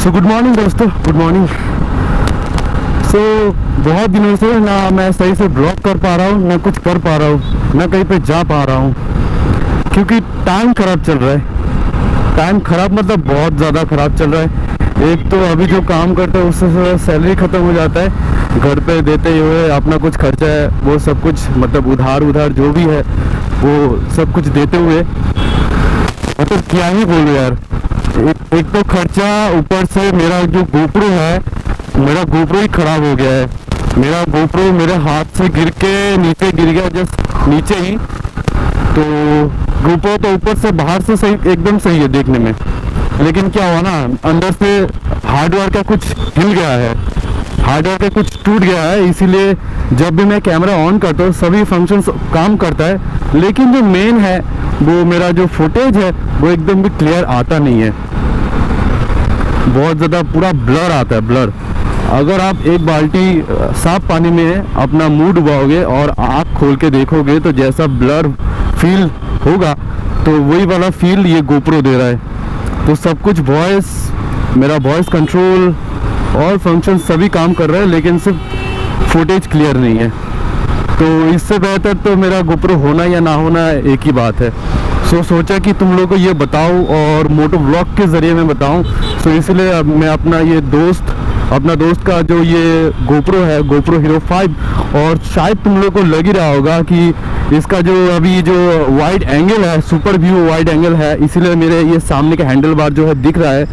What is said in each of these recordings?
So good morning दोस्तों, good morning. सो बहुत दिनों से ना मैं सही से ब्लॉग कर पा रहा हूँ, ना कुछ कर पा रहा हूँ, ना कहीं पे जा पा रहा हूँ, क्योंकि टाइम ख़राब चल रहा है। टाइम ख़राब मतलब बहुत ज़्यादा ख़राब चल रहा है। एक तो अभी जो काम करते हैं उससे सैलरी ख़त्म हो जाता है, घर पे देते हुए अपना कुछ खर्चा है वो सब कुछ, मतलब उधार जो भी है वो सब कुछ देते हुए, मतलब क्या ही बोलूं यार। एक तो खर्चा, ऊपर से मेरा जो गोप्रो है, मेरा गोप्रो ही खराब हो गया है। मेरा गोप्रो मेरे हाथ से गिर के नीचे गिर गया, जस्ट नीचे ही। तो गोप्रो तो ऊपर से बाहर से सही, एकदम सही है देखने में, लेकिन क्या हुआ ना, अंदर से हार्डवेयर का कुछ हिल गया है, हार्डवेयर का कुछ टूट गया है। इसीलिए जब भी मैं कैमरा ऑन करता हूँ सभी फंक्शंस काम करता है, लेकिन जो मेन है वो मेरा जो फुटेज है वो एकदम भी क्लियर आता नहीं है। बहुत ज़्यादा पूरा ब्लर आता है, ब्लर। अगर आप एक बाल्टी साफ पानी में अपना मुंह डुबाओगे और आँख खोल के देखोगे तो जैसा ब्लर फील होगा, तो वही वाला फील ये गोप्रो दे रहा है। तो सब कुछ वॉइस, मेरा वॉइस कंट्रोल और फंक्शन सभी काम कर रहे हैं, लेकिन सिर्फ फुटेज क्लियर नहीं है। तो इससे बेहतर तो मेरा गोप्रो होना या ना होना एक ही बात है। सोचा कि तुम लोगों को ये बताऊं और मोटो व्लॉग के ज़रिए मैं बताऊं। इसलिए अब मैं अपना दोस्त का जो ये गोप्रो है, गोप्रो हीरो 5, और शायद तुम लोगों को लग ही रहा होगा कि इसका जो अभी जो वाइड एंगल है, सुपर व्यू वाइड एंगल है, इसीलिए मेरे ये सामने का हैंडल बार जो है दिख रहा है।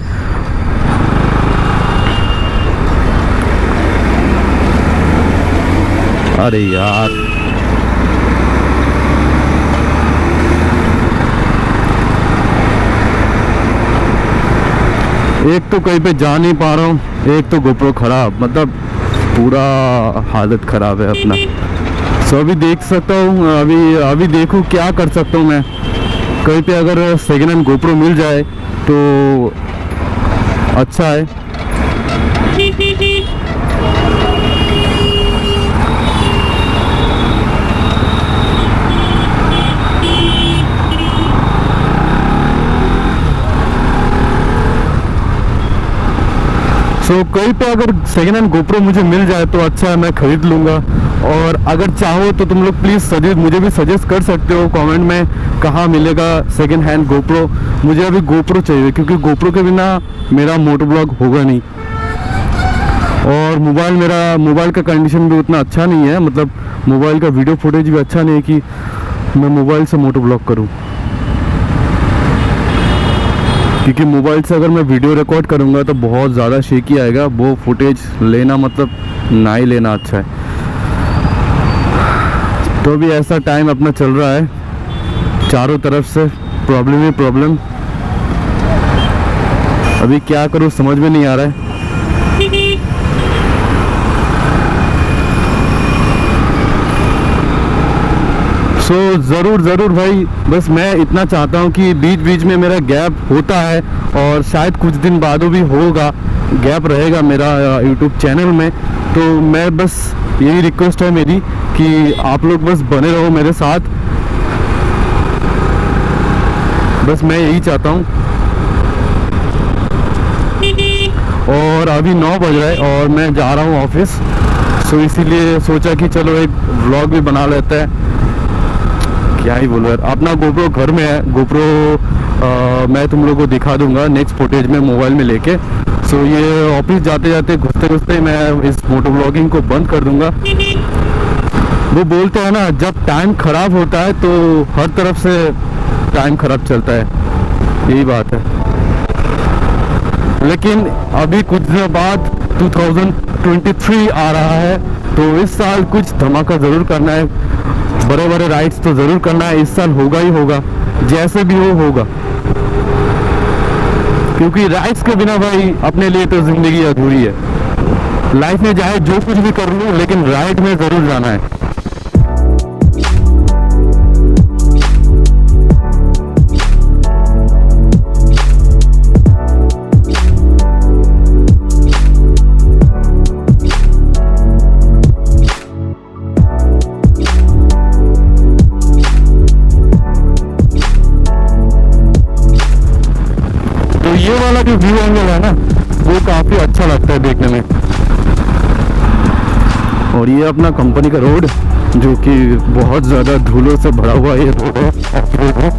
अरे यार, एक तो कहीं पे जा नहीं पा रहा हूँ, एक तो गोप्रो खराब, मतलब पूरा हालत खराब है अपना। अभी देख सकता हूँ, अभी देखूँ क्या कर सकता हूँ मैं। कहीं पे अगर सेकेंड हैंड गोप्रो मिल जाए तो अच्छा है। कहीं पे अगर सेकेंड हैंड गोप्रो मुझे मिल जाए तो अच्छा है, मैं खरीद लूँगा। और अगर चाहो तो तुम लोग प्लीज़ मुझे भी सजेस्ट कर सकते हो कमेंट में, कहाँ मिलेगा सेकेंड हैंड गोप्रो। मुझे अभी गोप्रो चाहिए, क्योंकि गोप्रो के बिना मेरा मोटो ब्लॉग होगा नहीं। और मोबाइल का कंडीशन भी उतना अच्छा नहीं है, मतलब मोबाइल का वीडियो फुटेज भी अच्छा नहीं है कि मैं मोबाइल से मोटो ब्लॉग करूँ। क्योंकि मोबाइल से अगर मैं वीडियो रिकॉर्ड करूँगा तो बहुत ज़्यादा शेकी आएगा, वो फुटेज लेना मतलब ना ही लेना अच्छा है। तो भी ऐसा टाइम अपना चल रहा है, चारों तरफ से प्रॉब्लम ही प्रॉब्लम। अभी क्या करूँ समझ में नहीं आ रहा है। ज़रूर भाई, बस मैं इतना चाहता हूँ कि बीच बीच में मेरा गैप होता है, और शायद कुछ दिन बाद भी होगा, गैप रहेगा मेरा यूट्यूब चैनल में। तो मैं बस यही रिक्वेस्ट है मेरी कि आप लोग बस बने रहो मेरे साथ, बस मैं यही चाहता हूँ। और अभी 9 बज रहा है और मैं जा रहा हूँ ऑफिस, इसीलिए सोचा कि चलो एक व्लॉग भी बना लेते हैं। क्या ही बोलो यार, अपना गोप्रो घर में है। गोप्रो मैं तुम लोगों को दिखा दूंगा नेक्स्ट फुटेज में मोबाइल में लेके। ये ऑफिस जाते जाते घुसते मैं इस मोटो व्लॉगिंग को बंद कर दूंगा। वो बोलते हैं ना, जब टाइम खराब होता है तो हर तरफ से टाइम खराब चलता है, यही बात है। लेकिन अभी कुछ दिनों बाद 2023 आ रहा है, तो इस साल कुछ धमाका ज़रूर करना है, बड़े राइड्स तो ज़रूर करना है। इस साल होगा ही होगा, जैसे भी होगा, क्योंकि राइड्स के बिना भाई अपने लिए तो ज़िंदगी अधूरी है। लाइफ में चाहे जो कुछ भी कर लूँ, लेकिन राइड में ज़रूर जाना है। ये वाला जो व्यू एंगल है ना, वो वो काफ़ी अच्छा लगता है देखने में। और ये अपना कंपनी का रोड जो कि बहुत ज़्यादा धूलों से भरा हुआ ये रोड है, ऑफ रोड है।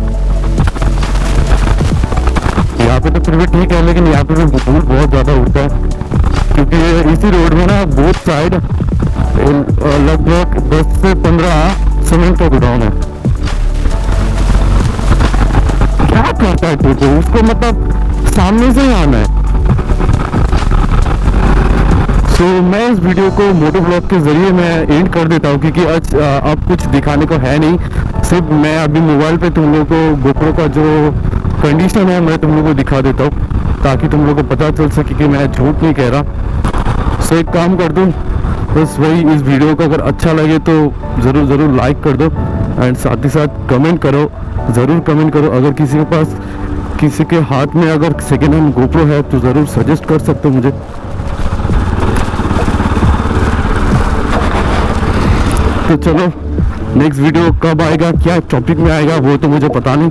यहाँ पे तो फिर भी ठीक है, लेकिन यहाँ पे भी धूल बहुत ज़्यादा उड़ता है, क्योंकि इसी रोड में ना बोथ साइड लगभग 10 से 15 सीमेंट का गोडाउन है। क्या करता है टोटो, उसको मतलब सामने से ही आना है। तो मैं इस वीडियो को मोटो ब्लॉग के ज़रिए मैं एंड कर देता हूँ, क्योंकि आज अब कुछ दिखाने को है नहीं। सिर्फ मैं अभी मोबाइल पे तुम लोगों को गोप्रो का जो कंडीशन है मैं तुम लोगों को दिखा देता हूँ, ताकि तुम लोगों को पता चल सके कि मैं झूठ नहीं कह रहा। सो एक काम कर दूँ, बस वही, इस वीडियो को अगर अच्छा लगे तो ज़रूर लाइक कर दो, एंड साथ ही साथ कमेंट करो, ज़रूर कमेंट करो। अगर किसी के पास, किसी के हाथ में अगर सेकेंड हैंड गोप्रो है तो ज़रूर सजेस्ट कर सकते हो मुझे। तो चलो, नेक्स्ट वीडियो कब आएगा, क्या टॉपिक में आएगा, वो तो मुझे पता नहीं।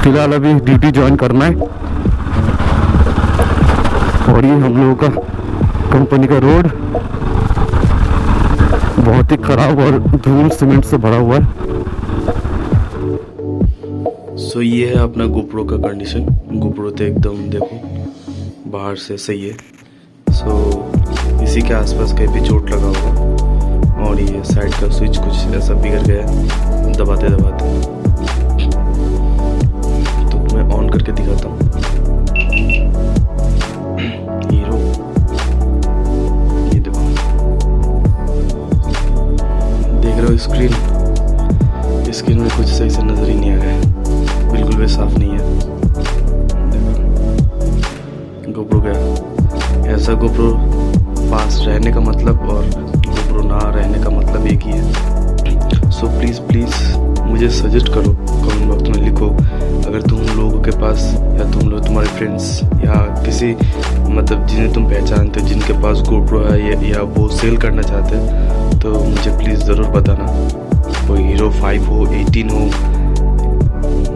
फिलहाल अभी ड्यूटी ज्वाइन करना है। और ये हम लोगों का कंपनी का रोड बहुत ही खराब और धूल सीमेंट से भरा हुआ है। सो ये है अपना गोप्रो का कंडीशन। गोप्रो तो एकदम देखो बाहर से सही है। सो इसी के आसपास कहीं भी चोट लगा होगा, और ये साइड का स्विच कुछ ऐसा बिगड़ गया है दबाते दबाते। तो मैं ऑन करके दिखाता हूँ। हीरो, ये देखो, देख रहे हो स्क्रीन में कुछ सही से नजर ही नहीं आ रहा है, बिल्कुल भी साफ नहीं है। देखो गोप्रो गया। ऐसा गोप्रो पास रहने का मतलब और गोप्रो ना रहने का मतलब एक ही है। सो प्लीज़ मुझे सजेस्ट करो, कमेंट बॉक्स में लिखो, अगर तुम लोगों के पास या तुम्हारे फ्रेंड्स या किसी मतलब जिन्हें तुम पहचानते हो जिनके पास गोप्रो है या वो सेल करना चाहते हैं, तो मुझे प्लीज़ ज़रूर बताना। कोई हीरो 5 हो, 18 हो,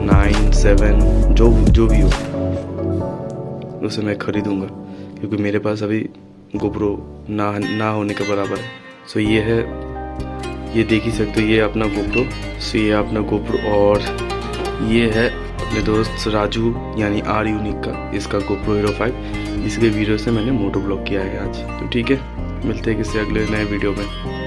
9, 7 जो भी हो, उसे मैं ख़रीदूँगा, क्योंकि मेरे पास अभी गोप्रो ना होने के बराबर है। सो ये है, ये देख ही सकते हो, ये अपना गोप्रो। सो ये अपना गोप्रो, और ये है अपने दोस्त राजू यानी आर यूनिक का, इसका गोप्रो हीरो 5। इसके वीडियो से मैंने मोटो ब्लॉग किया है आज। तो ठीक है, मिलते हैं किसी अगले नए वीडियो में।